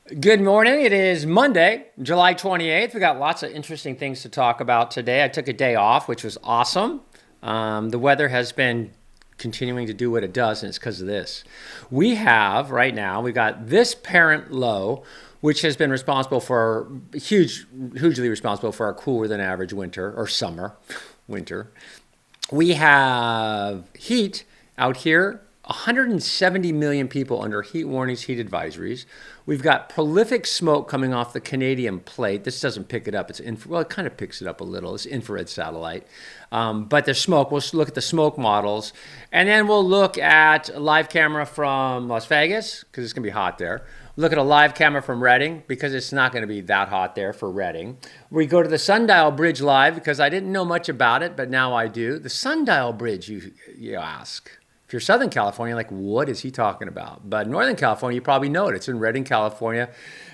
Good morning. It is Monday, July 28th. We got lots of interesting things to talk about today. I took a day off, which was awesome. The weather has been continuing to do what it does, and it's because of this. We have right now, we got this parent low, which has been responsible for hugely responsible for our cooler than average winter or summer, winter. We have heat out here, 170 million people under heat warnings, heat advisories. We've got prolific smoke coming off the Canadian plate. This doesn't pick it up. Well, it kind of picks it up a little. It's infrared satellite. But there's smoke. We'll look at the smoke models. And then we'll look at a live camera from Las Vegas, because it's going to be hot there. Look at a live camera from Redding, because it's not going to be that hot there for Redding. We go to the Sundial Bridge live, because I didn't know much about it, but now I do. The Sundial Bridge, you ask. If you're Southern California, like, what is he talking about? But Northern California, you probably know it. It's in Redding, California,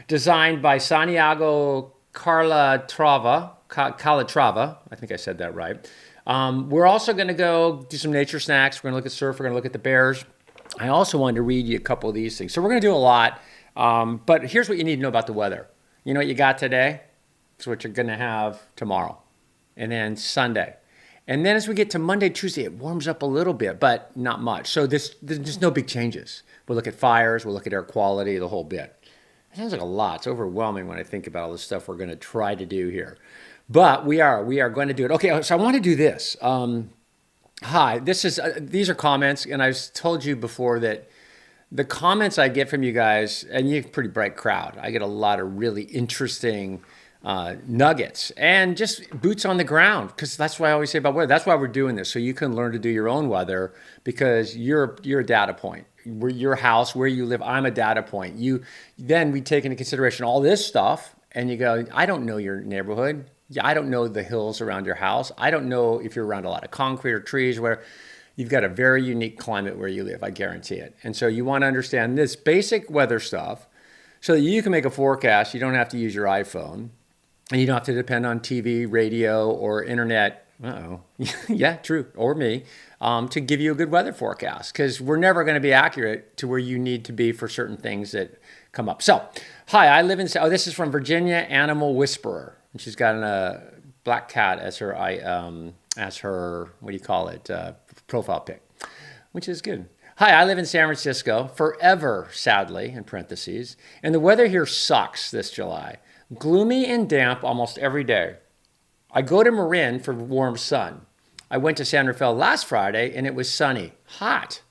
designed by Santiago Calatrava. I think I said that right. We're also going to go do some nature snacks. We're going to look at surf. We're going to look at the bears. I also wanted to read you a couple of these things. So we're going to do a lot. But here's what you need to know about the weather. You know what you got today? It's what you're going to have tomorrow. And then Sunday. And then as we get to Monday, Tuesday, it warms up a little bit, but not much. So there's no big changes. We'll look at fires, we'll look at air quality, the whole bit. It sounds like a lot. It's overwhelming when I think about all the stuff we're going to try to do here. But we are going to do it. Okay, so I want to do this. Hi, these are comments, and I've told you before that the comments I get from you guys, and you're a pretty bright crowd. I get a lot of really interesting nuggets and just boots on the ground, because that's what I always say about weather. That's why we're doing this, so you can learn to do your own weather, because you're a data point. Your house, where you live, I'm a data point. Then we take into consideration all this stuff, and you go, I don't know your neighborhood. I don't know the hills around your house. I don't know if you're around a lot of concrete or trees, where you've got a very unique climate where you live, I guarantee it. And so you want to understand this basic weather stuff so that you can make a forecast. You don't have to use your iPhone. And you don't have to depend on TV, radio, or internet. Yeah, true. Or me, to give you a good weather forecast. Because we're never going to be accurate to where you need to be for certain things that come up. So, hi, I live in... this is from Virginia Animal Whisperer. And she's got a black cat as her, what do you call it, profile pic, which is good. Hi, I live in San Francisco, forever, sadly, in parentheses. And the weather here sucks this July. Gloomy and damp almost every day. I go to Marin for warm sun. I went to San Rafael last Friday and it was sunny, hot.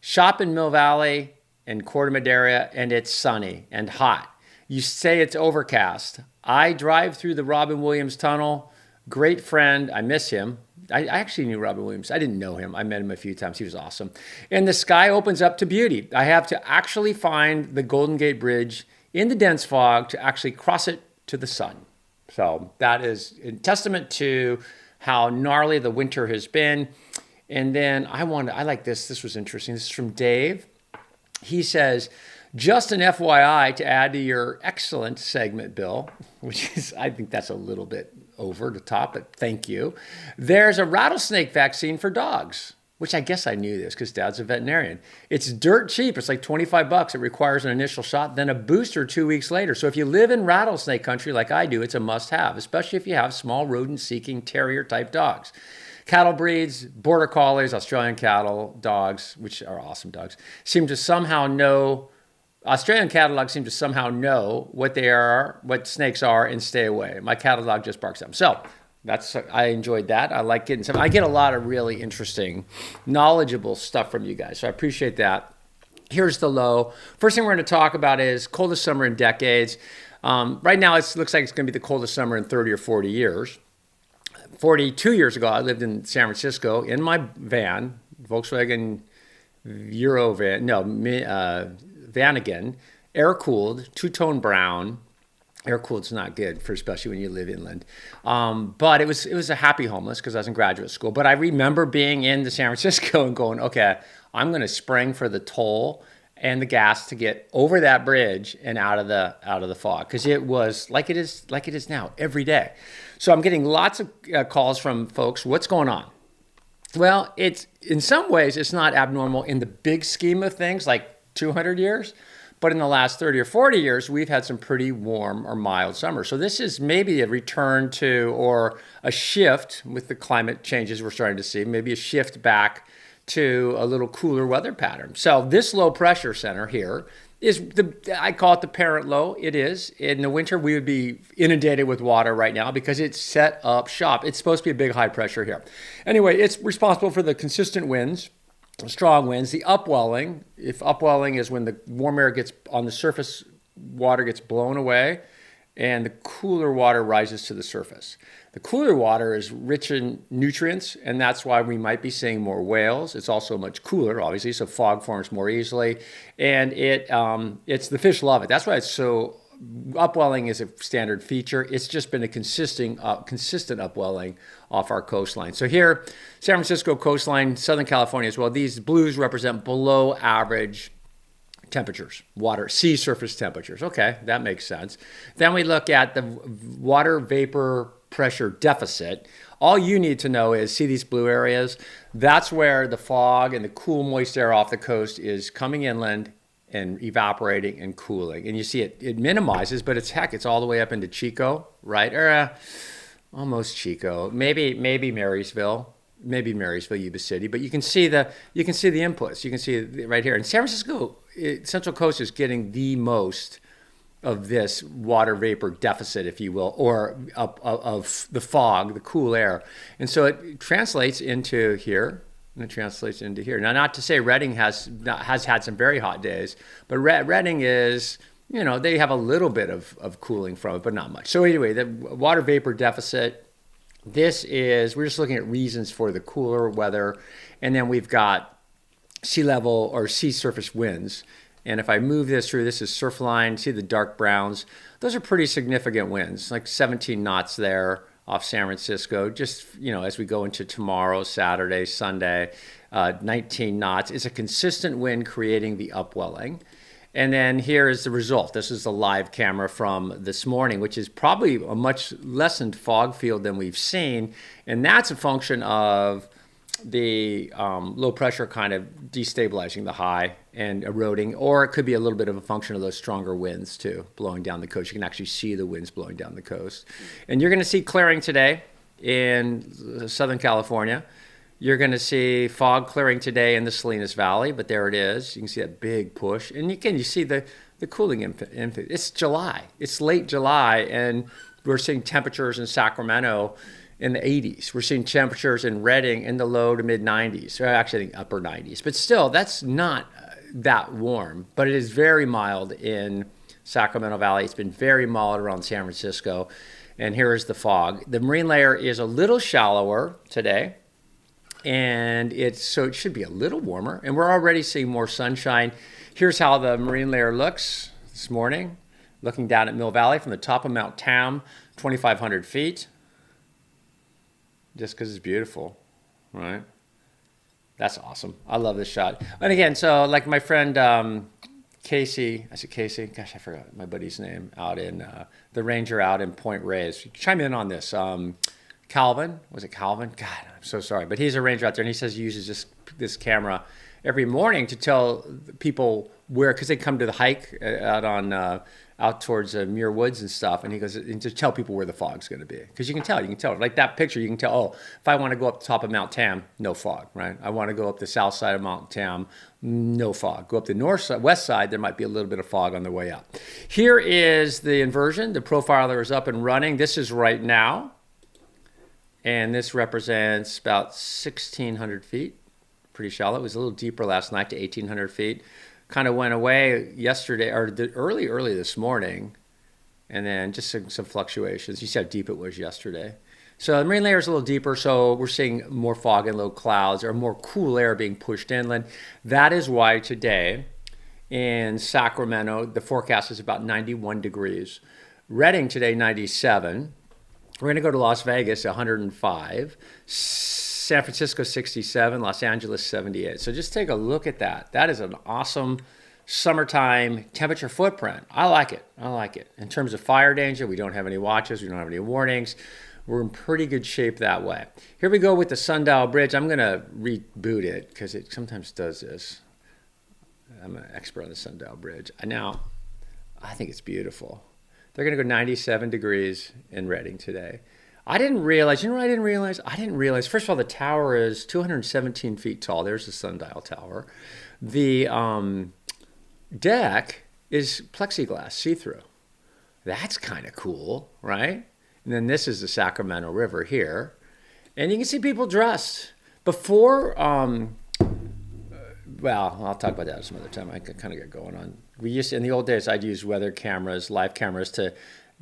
Shop in Mill Valley and Corte Madera and it's sunny and hot. You say it's overcast. I drive through the Robin Williams tunnel. Great friend. I miss him. I actually knew Robin Williams. I didn't know him. I met him a few times. He was awesome. And the sky opens up to beauty. I have to actually find the Golden Gate Bridge in the dense fog to actually cross it to the sun. So that is a testament to how gnarly the winter has been. And then I like this. This was interesting. This is from Dave. He says, just an FYI to add to your excellent segment, Bill, which is, I think that's a little bit over the top, but thank you. There's a rattlesnake vaccine for dogs. Which I guess I knew this because Dad's a veterinarian. It's dirt cheap. It's like $25. It requires an initial shot, then a booster 2 weeks later. So if you live in rattlesnake country like I do, it's a must-have, especially if you have small rodent-seeking terrier-type dogs. Cattle breeds, border collies, Australian cattle dogs, which are awesome dogs, Australian cattle dogs seem to somehow know what they are, what snakes are, and stay away. My cattle dog just barks at them. So I enjoyed that. I like getting some. I get a lot of really interesting, knowledgeable stuff from you guys. So I appreciate that. Here's the low. First thing we're going to talk about is coldest summer in decades. Right now, it looks like it's going to be the coldest summer in 30 or 40 years. 42 years ago, I lived in San Francisco in my van, Volkswagen Eurovan, Vanagon, air-cooled, two-tone brown. Air-cooled's not good, especially when you live inland. But it was a happy homeless because I was in graduate school. But I remember being in San Francisco and going, okay, I'm going to spring for the toll and the gas to get over that bridge and out of the fog, because it was like it is now every day. So I'm getting lots of calls from folks. What's going on? Well, it's in some ways it's not abnormal in the big scheme of things, like 200 years. But in the last 30 or 40 years, we've had some pretty warm or mild summers. So this is maybe a return to, or a shift with the climate changes we're starting to see, maybe a shift back to a little cooler weather pattern. So this low pressure center here is I call it the parent low. It is. In the winter, we would be inundated with water right now because it's set up shop. It's supposed to be a big high pressure here. Anyway, it's responsible for the consistent winds, strong winds, the upwelling. If upwelling is when the warm air gets on the surface, water gets blown away and the cooler water rises to the surface. The cooler water is rich in nutrients, and that's why we might be seeing more whales. It's also much cooler, obviously, so fog forms more easily, and it's the fish love it. That's why it's so. Upwelling is a standard feature. It's just been a consistent upwelling off our coastline. So here, San Francisco coastline, Southern California as well. These blues represent below average temperatures, sea surface temperatures. Okay, that makes sense. Then we look at the water vapor pressure deficit. All you need to know is, see these blue areas? That's where the fog and the cool, moist air off the coast is coming inland and evaporating and cooling. And you see it minimizes, but it's all the way up into Chico, right? Or almost Chico, maybe Marysville, Yuba City. But you can see the inputs. You can see it right here. And San Francisco, Central Coast is getting the most of this water vapor deficit, if you will, or of the fog, the cool air. And so it translates into here, and it translates into here. Now, not to say Redding has had some very hot days, but Redding is, they have a little bit of cooling from it, but not much. So anyway, the water vapor deficit, we're just looking at reasons for the cooler weather, and then we've got sea level or sea surface winds. And if I move this through, this is surf line, see the dark browns. Those are pretty significant winds, like 17 knots there off San Francisco. Just, as we go into tomorrow, Saturday, Sunday, 19 knots. It's a consistent wind creating the upwelling. And then here is the result. This is the live camera from this morning, which is probably a much lessened fog field than we've seen. And that's a function of the low pressure kind of destabilizing the high and eroding, or it could be a little bit of a function of those stronger winds too, blowing down the coast. You can actually see the winds blowing down the coast. And you're going to see clearing today in Southern California. You're going to see fog clearing today in the Salinas Valley, but there it is. You can see that big push. And you see the cooling impact. It's July. It's late July, and we're seeing temperatures in Sacramento in the 80s. We're seeing temperatures in Redding in the low to mid 90s, or actually I think upper 90s. But still, that's not that warm, but it is very mild in Sacramento Valley. It's been very mild around San Francisco. And here is the fog. The marine layer is a little shallower today, and so it should be a little warmer. And we're already seeing more sunshine. Here's how the marine layer looks this morning, looking down at Mill Valley from the top of Mount Tam, 2,500 feet. Just because it's beautiful, right? That's awesome. I love this shot. And again, so like my friend Casey, I said Casey, gosh, I forgot my buddy's name, out in the ranger out in Point Reyes. Chime in on this. Calvin, was it Calvin? God, I'm so sorry. But he's a ranger out there, and he says he uses this camera every morning to tell people where, because they come to the hike out towards Muir Woods and stuff, and he goes, and to tell people where the fog's going to be, because you can tell, like that picture, you can tell, oh, if I want to go up the top of Mount Tam, no fog, right? I want to go up the south side of Mount Tam, no fog. Go up the west side, there might be a little bit of fog on the way up. Here is the inversion. The profiler is up and running. This is right now, and this represents about 1,600 feet, pretty shallow. It was a little deeper last night to 1,800 feet. Kind of went away yesterday, or early this morning, and then just some fluctuations. You see how deep it was yesterday. So the marine layer is a little deeper, so we're seeing more fog and low clouds, or more cool air being pushed inland. That is why today in Sacramento, the forecast is about 91 degrees. Redding today, 97. We're going to go to Las Vegas, 105. San Francisco 67, Los Angeles 78. So just take a look at that. That is an awesome summertime temperature footprint. I like it. In terms of fire danger, we don't have any watches. We don't have any warnings. We're in pretty good shape that way. Here we go with the Sundial Bridge. I'm going to reboot it because it sometimes does this. I'm an expert on the Sundial Bridge. Now, I think it's beautiful. They're going to go 97 degrees in Redding today. I didn't realize, you know what I didn't realize? I didn't realize, first of all, the tower is 217 feet tall. There's the Sundial Tower. The deck is plexiglass, see-through. That's kind of cool, right? And then this is the Sacramento River here. And you can see people dressed. Before, well, I'll talk about that some other time. I can kind of get going on. We used to, in the old days, I'd use weather cameras, live cameras to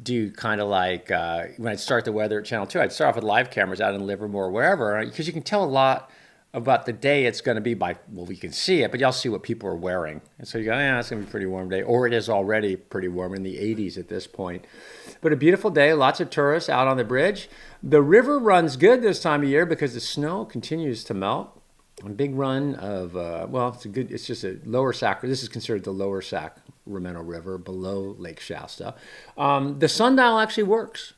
do kind of like, when I'd start the weather at Channel 2, I'd start off with live cameras out in Livermore or wherever, because you can tell a lot about the day it's going to be by, well, we can see it, but y'all see what people are wearing. And so you go, yeah, it's going to be a pretty warm day. Or it is already pretty warm in the 80s at this point. But a beautiful day, lots of tourists out on the bridge. The river runs good this time of year because the snow continues to melt. A big run of, well, it's just a lower this is considered the lower Sacramento River below Lake Shasta. The sundial actually works.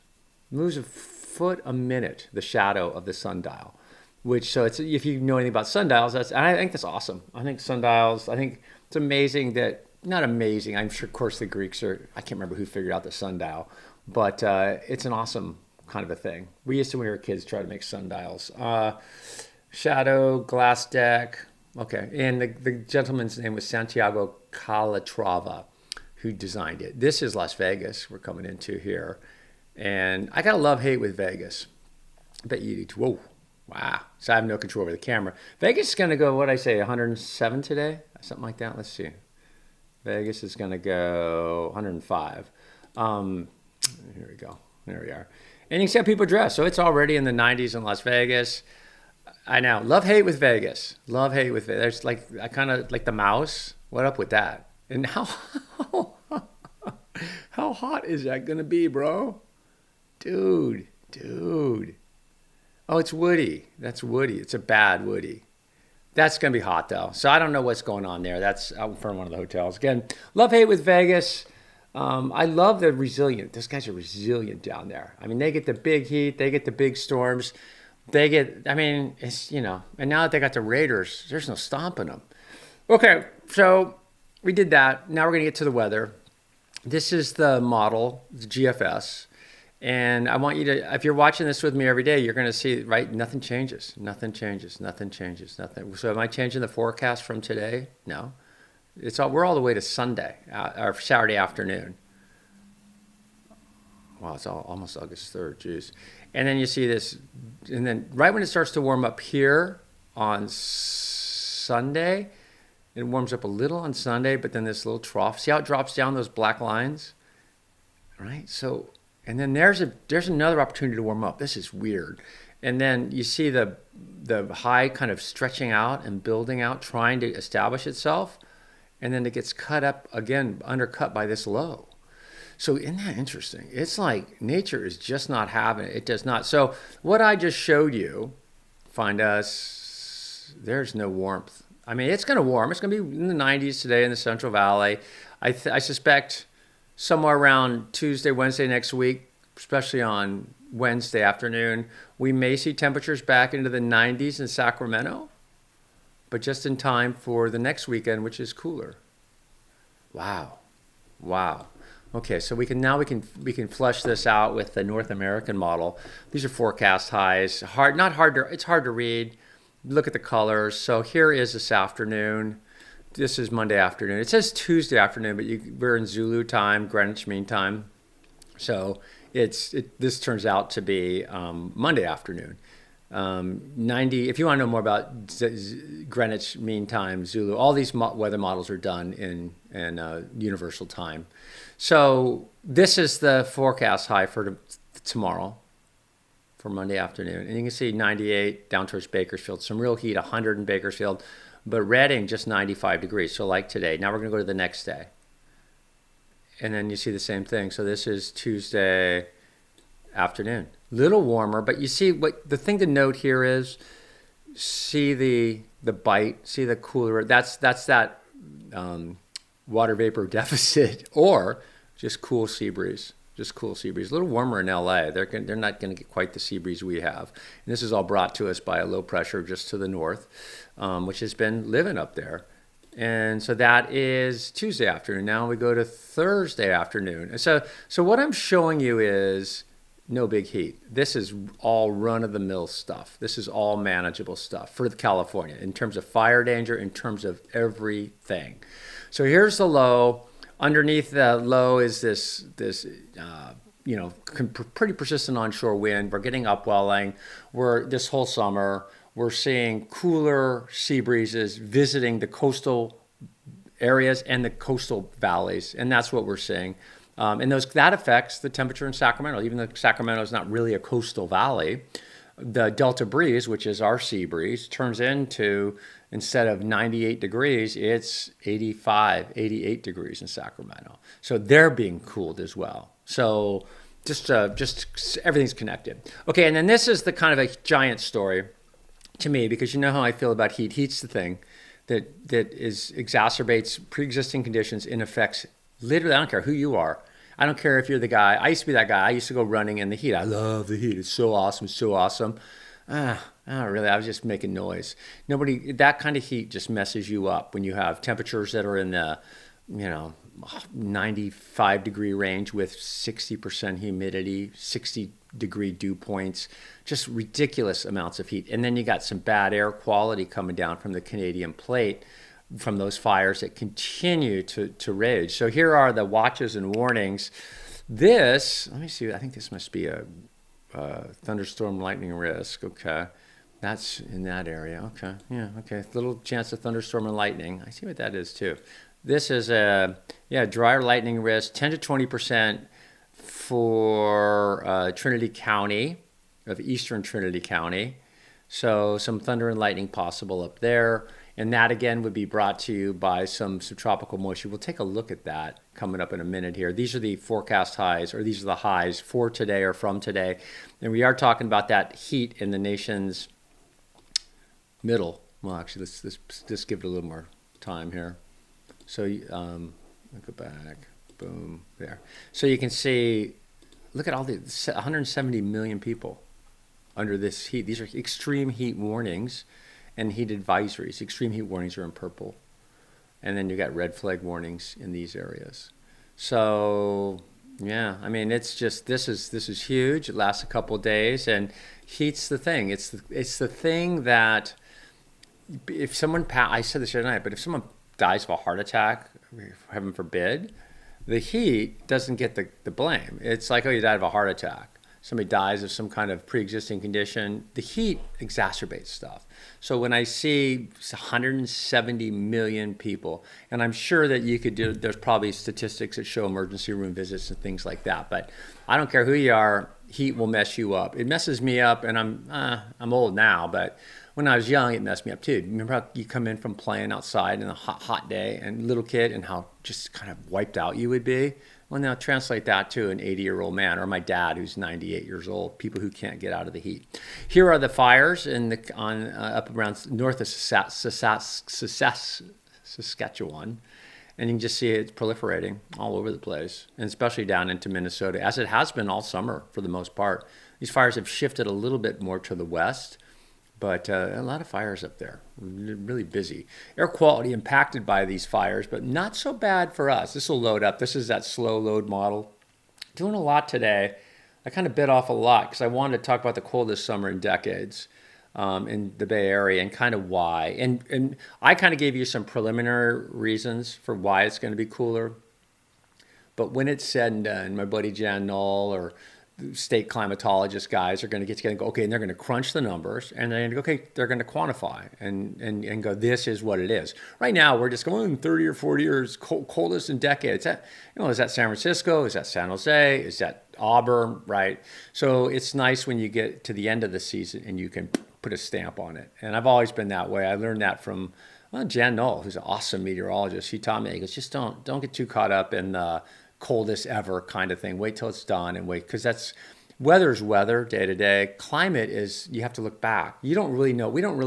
Moves a foot a minute, the shadow of the sundial. So if you know anything about sundials, I think that's awesome. I think sundials, I think it's amazing that, not amazing, I'm sure, of course, the Greeks I can't remember who figured out the sundial, but it's an awesome kind of a thing. We used to, when we were kids, try to make sundials. Shadow, glass deck. Okay, and the gentleman's name was Santiago Calatrava, who designed it. This is Las Vegas we're coming into here. And I got a love-hate with Vegas. I bet you do. Whoa, wow. So I have no control over the camera. Vegas is going to go, what I say, 107 today? Something like that. Let's see. Vegas is going to go 105. Here we go. There we are. And you can see how people dress. So it's already in the 90s in Las Vegas. I know. Love-hate with Vegas. Love-hate with Vegas. There's like, I kind of like the mouse. What up with that? And how hot is that going to be, bro? Dude. Oh, it's Woody. That's Woody. It's a bad Woody. That's going to be hot, though. So I don't know what's going on there. That's out in front of one of the hotels. Again, love-hate with Vegas. I love the resilient. Those guys are resilient down there. I mean, they get the big heat. They get the big storms. It's, and now that they got the Raiders, there's no stomping them. Okay, so we did that. Now we're going to get to the weather. This is the model, the GFS. And I want you to, if you're watching this with me every day, you're going to see, right, nothing changes. So am I changing the forecast from today? No. We're all the way to Sunday, or Saturday afternoon. Wow, it's almost August 3rd, geez. And then you see this, and then right when it starts to warm up here on Sunday, it warms up a little on Sunday, but then this little trough. See how it drops down those black lines? Right? So, and then there's another opportunity to warm up. This is weird. And then you see the high kind of stretching out and building out, trying to establish itself. And then it gets cut up again, undercut by this low. So isn't that interesting? It's like nature is just not having it. It does not. So what I just showed you, there's no warmth. I mean, it's going to warm. It's going to be in the 90s today in the Central Valley. I suspect somewhere around Tuesday, Wednesday next week, especially on Wednesday afternoon, we may see temperatures back into the 90s in Sacramento, but just in time for the next weekend, which is cooler. Wow. Okay, so we can flush this out with the North American model. These are forecast highs. It's hard to read. Look at the colors. So here is this afternoon. This is Monday afternoon. It says Tuesday afternoon, but we're in Zulu time, Greenwich Mean Time. So this turns out to be Monday afternoon. 90. If you want to know more about Greenwich Mean Time, Zulu, all these weather models are done in Universal Time. So this is the forecast high for tomorrow, for Monday afternoon. And you can see 98 down towards Bakersfield. Some real heat, 100 in Bakersfield. But Redding, just 95 degrees, so like today. Now we're going to go to the next day. And then you see the same thing. So this is Tuesday afternoon. Little warmer, but you see what the thing to note here is, see the bite, see the cooler. That's that water vapor deficit, or just cool sea breeze. Just cool sea breeze. A little warmer in LA. They're not going to get quite the sea breeze we have. And this is all brought to us by a low pressure just to the north, which has been living up there. And so that is Tuesday afternoon. Now we go to Thursday afternoon. So what I'm showing you is no big heat. This is all run-of-the-mill stuff. This is all manageable stuff for California in terms of fire danger, in terms of everything. So here's the low. Underneath the low is this pretty persistent onshore wind. We're getting upwelling. This whole summer, we're seeing cooler sea breezes visiting the coastal areas and the coastal valleys, and that's what we're seeing. And that affects the temperature in Sacramento. Even though Sacramento is not really a coastal valley, the Delta breeze, which is our sea breeze, turns into, instead of 98 degrees, it's 85, 88 degrees in Sacramento. So they're being cooled as well. So just everything's connected. Okay, and then this is the kind of a giant story to me, because you know how I feel about heat. Heat's the thing that exacerbates pre-existing conditions and affects literally, I don't care who you are. I don't care if you're the guy. I used to be that guy. I used to go running in the heat. I love the heat. It's so awesome. It's so awesome. Not really. I was just making noise. That kind of heat just messes you up when you have temperatures that are in the, 95 degree range with 60% humidity, 60 degree dew points, just ridiculous amounts of heat. And then you got some bad air quality coming down from the Canadian plate from those fires that continue to rage. So here are the watches and warnings. Let me see, I think this must be a thunderstorm lightning risk. Okay, that's in that area. Okay, yeah, okay. Little chance of thunderstorm and lightning. I see what that is too. This is drier lightning risk, 10 to 20% for Trinity County, of eastern Trinity County. So some thunder and lightning possible up there. And that, again, would be brought to you by some subtropical moisture. We'll take a look at that coming up in a minute here. These are the forecast highs, or these are the highs for today or from today. And we are talking about that heat in the nation's middle. Well, actually, let's give it a little more time here. So I'll go back. Boom, there. So you can see, look at all the 170 million people under this heat. These are extreme heat warnings and heat advisories. Extreme heat warnings are in purple. And then you got red flag warnings in these areas. So yeah, I mean, it's just, this is huge. It lasts a couple of days, and heat's the thing. It's the thing that if someone, I said this the other night, but if someone dies of a heart attack, heaven forbid, the heat doesn't get the blame. It's like, oh, you died of a heart attack. Somebody dies of some kind of pre-existing condition. The heat exacerbates stuff. So when I see 170 million people, and I'm sure that you could do, there's probably statistics that show emergency room visits and things like that, but I don't care who you are, heat will mess you up. It messes me up, and I'm old now, but when I was young, it messed me up too. Remember how you come in from playing outside in a hot day, and little kid, and how just kind of wiped out you would be? Well, now translate that to an 80-year-old man, or my dad who's 98 years old, people who can't get out of the heat. Here are the fires up around north of Saskatchewan, and you can just see it's proliferating all over the place, and especially down into Minnesota, as it has been all summer for the most part. These fires have shifted a little bit more to the west, but a lot of fires up there, really busy. Air quality impacted by these fires, but not so bad for us. This will load up. This is that slow load model. Doing a lot today. I kind of bit off a lot because I wanted to talk about the coldest summer in decades in the Bay Area and kind of why. And I kind of gave you some preliminary reasons for why it's going to be cooler. But when it's said and done, my buddy Jan Knoll or state climatologist guys are going to get together and go, okay, and they're going to crunch the numbers, and they're going to go, okay, they're going to quantify and go, this is what it is. Right now, we're just going 30 or 40 years, coldest in decades. Is that San Francisco? Is that San Jose? Is that Auburn? Right? So it's nice when you get to the end of the season and you can put a stamp on it. And I've always been that way. I learned that from Jan Knoll, who's an awesome meteorologist. He taught me, he goes, just don't get too caught up in the coldest ever kind of thing. Wait till it's done and wait, because weather's weather day to day. Climate is, you have to look back. We don't really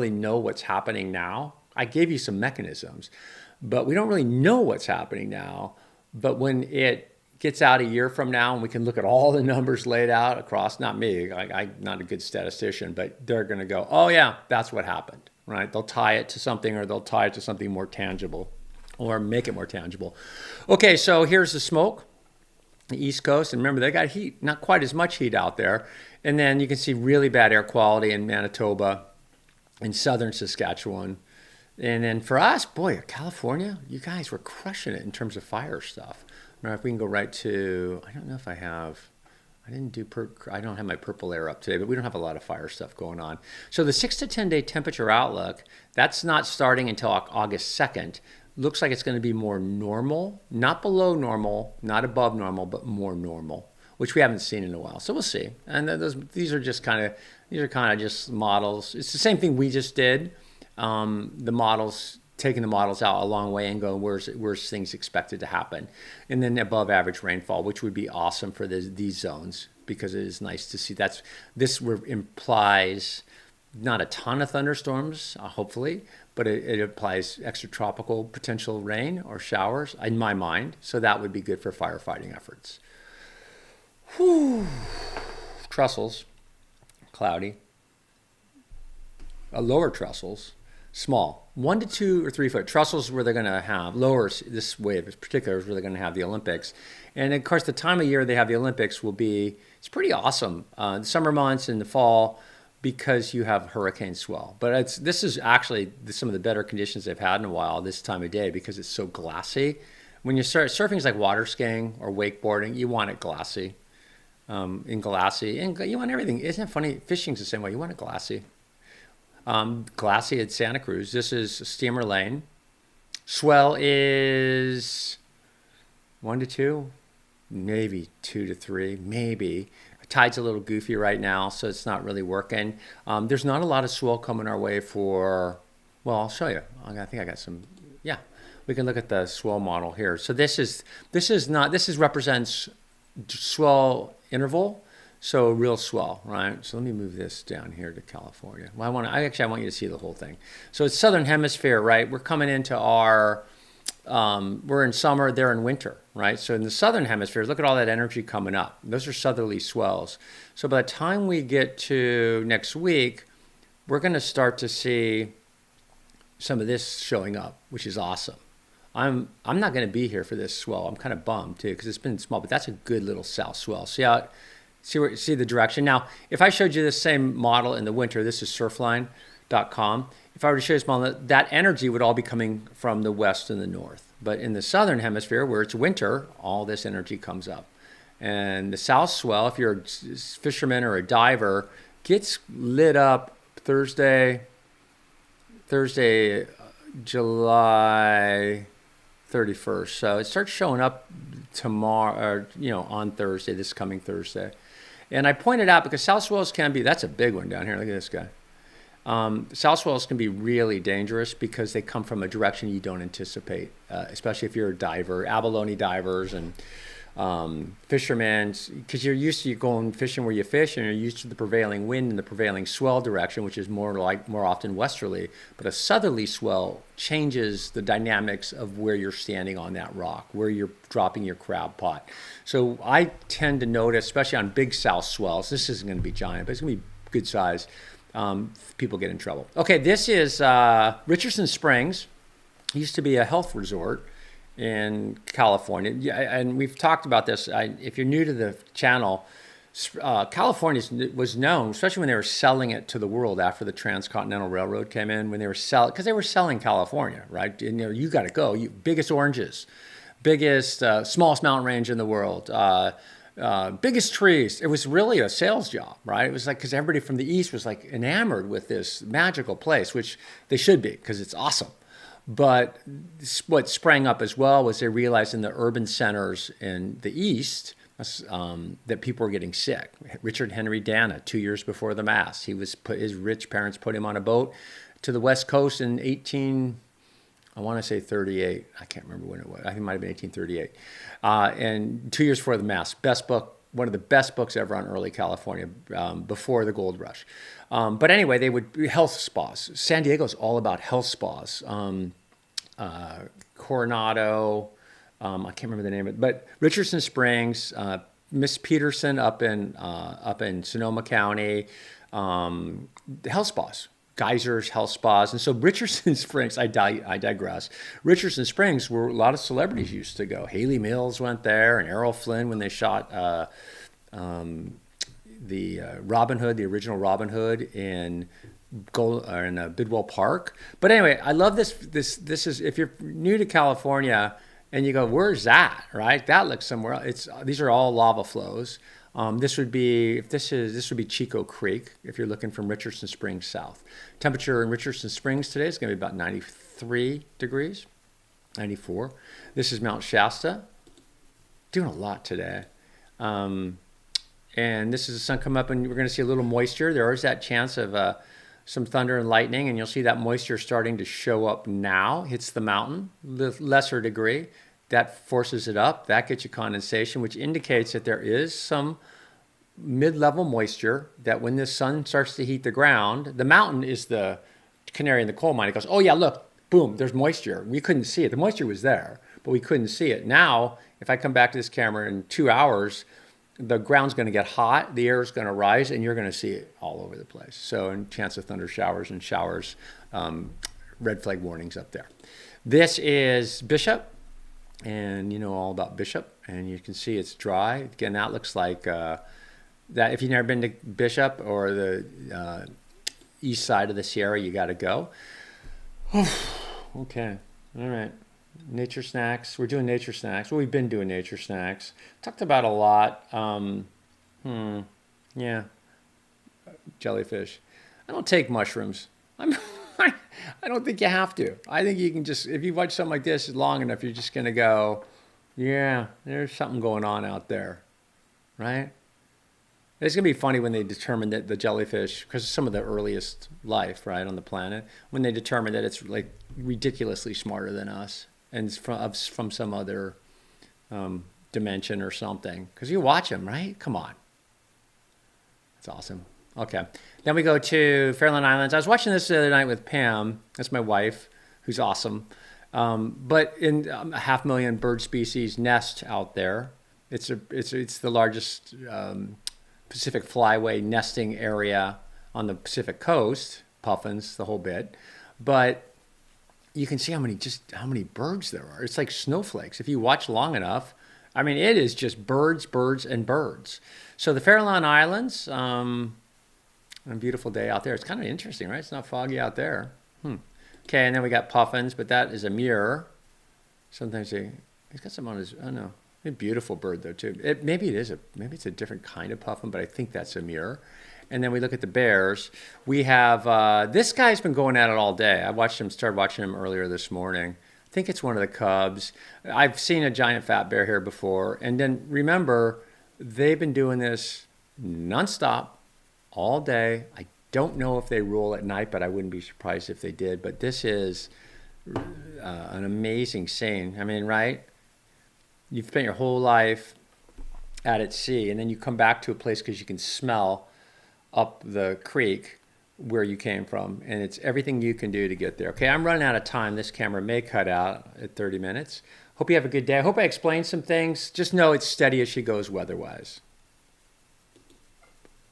know what's happening now. I gave you some mechanisms, but we don't really know what's happening now. But when it gets out a year from now and we can look at all the numbers laid out across, not me, I'm not a good statistician, but they're going to go, oh yeah, that's what happened, right? They'll tie it to something, or they'll tie it to something more tangible. or make it more tangible. Okay, so here's the smoke, the East Coast. And remember, they got heat, not quite as much heat out there. And then you can see really bad air quality in Manitoba, in southern Saskatchewan. And then for us, boy, California, you guys were crushing it in terms of fire stuff. Now, if we can go right to, I don't know if I have, I don't have my PurpleAir up today, but we don't have a lot of fire stuff going on. So the 6 to 10 day temperature outlook, that's not starting until August 2nd. Looks like it's going to be more normal, not below normal, not above normal, but more normal, which we haven't seen in a while. So we'll see. And these are kind of just models. It's the same thing we just did. The models, taking the models out a long way and going, where's things expected to happen? And then above average rainfall, which would be awesome for these zones, because it is nice to see. This implies not a ton of thunderstorms, hopefully, but it implies extratropical potential rain or showers, in my mind. So that would be good for firefighting efforts. Whew. Trestles, cloudy. Lower trestles, small, 1 to 2 or 3 foot trestles, where they're going to have lower. This wave in particular is where they're going to have the Olympics, and of course the time of year they have the Olympics will be, it's pretty awesome. The summer months and the fall, because you have hurricane swell. But this is actually some of the better conditions they've had in a while this time of day, because it's so glassy. When you start surfing, is like water skiing or wakeboarding, you want it glassy, and you want everything. Isn't it funny? Fishing's the same way. You want it glassy. Glassy at Santa Cruz. This is Steamer Lane. Swell is 1 to 2, maybe 2 to 3, maybe. Tide's a little goofy right now, so it's not really working. There's not a lot of swell coming our way well, I'll show you. I think I got some, yeah. We can look at the swell model here. So this represents swell interval. So real swell, right? So let me move this down here to California. Well, I want you to see the whole thing. So it's Southern Hemisphere, right? We're coming into we're in summer, they're in winter, right? So in the Southern Hemisphere, look at all that energy coming up. Those are southerly swells. So by the time we get to next week, we're going to start to see some of this showing up, which is awesome. I'm not going to be here for this swell. I'm kind of bummed too, because it's been small, but that's a good little south swell. See the direction. Now, if I showed you this same model in the winter, this is surfline.com. If I were to show you this model, that energy would all be coming from the west and the north. But in the southern hemisphere, where it's winter, all this energy comes up. And the south swell, if you're a fisherman or a diver, gets lit up Thursday, July 31st. So it starts showing up tomorrow, or, on Thursday, this coming Thursday. And I pointed out, because south swells that's a big one down here. Look at this guy. South swells can be really dangerous because they come from a direction you don't anticipate, especially if you're a diver, abalone divers and fishermen, because you're used to going fishing where you fish, and you're used to the prevailing wind and the prevailing swell direction, which is more often westerly. But a southerly swell changes the dynamics of where you're standing on that rock, where you're dropping your crab pot. So I tend to notice, especially on big south swells, this isn't going to be giant, but it's going to be good size. People get in trouble. Okay, this is Richardson Springs. It used to be a health resort in California. Yeah, and we've talked about this. If you're new to the channel, California was known, especially when they were selling it to the world after the Transcontinental Railroad came in, when they were because they were selling California, right? And, you got to go. Biggest oranges, biggest, smallest mountain range in the world, biggest trees. It was really a sales job, right? It was like, because everybody from the East was like enamored with this magical place, which they should be, because it's awesome. But what sprang up as well was they realized in the urban centers in the East that people were getting sick. Richard Henry Dana, 2 years before the mass, his rich parents put him on a boat to the West Coast in 38. I can't remember when it was. I think it might have been 1838. And 2 years before the mass, best book, one of the best books ever on early California, before the gold rush. But anyway, they would health spas. San Diego's all about health spas. Coronado, I can't remember the name of it, but Richardson Springs, Miss Peterson up in Sonoma County, health spas. geysers, health spas. And so Richardson Springs, I digress. Richardson Springs, where a lot of celebrities used to go. Haley Mills went there, and Errol Flynn when they shot the Robin Hood, the original Robin Hood in Bidwell Park. But anyway, I love this. This is, if you're new to California and you go, where's that? Right? That looks somewhere else. These are all lava flows. This would be Chico Creek if you're looking from Richardson Springs south. Temperature in Richardson Springs today is going to be about 93 degrees, 94. This is Mount Shasta. Doing a lot today. And this is the sun come up, and we're going to see a little moisture. There is that chance of some thunder and lightning, and you'll see that moisture starting to show up now. Hits the mountain, lesser degree. That forces it up. That gets you condensation, which indicates that there is some mid-level moisture, that when the sun starts to heat the ground, the mountain is the canary in the coal mine. It goes, oh yeah, look, boom, there's moisture. We couldn't see it. The moisture was there, but we couldn't see it. Now, if I come back to this camera in 2 hours, the ground's going to get hot, the air is going to rise, and you're going to see it all over the place. So, and chance of thunder showers, red flag warnings up there. This is Bishop. And you know all about Bishop, and you can see it's dry. Again, that looks like that. If you've never been to Bishop or the east side of the Sierra, you got to go. Okay, all right. Nature snacks. We're doing nature snacks. Well, we've been doing nature snacks. Talked about a lot. Yeah, jellyfish. I don't take mushrooms. I don't think you have to. I think you can just, if you watch something like this long enough, you're just going to go, yeah, there's something going on out there, right? It's going to be funny when they determine that the jellyfish, because some of the earliest life, right, on the planet, when they determine that it's like ridiculously smarter than us and it's from some other dimension or something. Because you watch them, right? Come on. That's awesome. Okay. Then we go to Farallon Islands. I was watching this the other night with Pam. That's my wife, who's awesome. But in a 500,000 bird species nest out there. It's the largest Pacific flyway nesting area on the Pacific coast. Puffins, the whole bit. But you can see how many birds there are. It's like snowflakes. If you watch long enough, I mean, it is just birds, birds, and birds. So the Farallon Islands. A beautiful day out there. It's kind of interesting, right? It's not foggy out there. Okay, and then we got Puffins, but that is a mirror. Sometimes he's got some on his, oh no, a beautiful bird though too. Maybe it's a different kind of Puffin, but I think that's a mirror. And then we look at the bears. We have, this guy's been going at it all day. Started watching him earlier this morning. I think it's one of the cubs. I've seen a giant fat bear here before. And then remember, they've been doing this nonstop all day. I don't know if they rule at night, but I wouldn't be surprised if they did. But this is an amazing scene. I mean, right? You've spent your whole life at sea, and then you come back to a place because you can smell up the creek where you came from, and it's everything you can do to get there. Okay, I'm running out of time. This camera may cut out at 30 minutes. Hope you have a good day. I hope I explained some things. Just know it's steady as she goes weather-wise.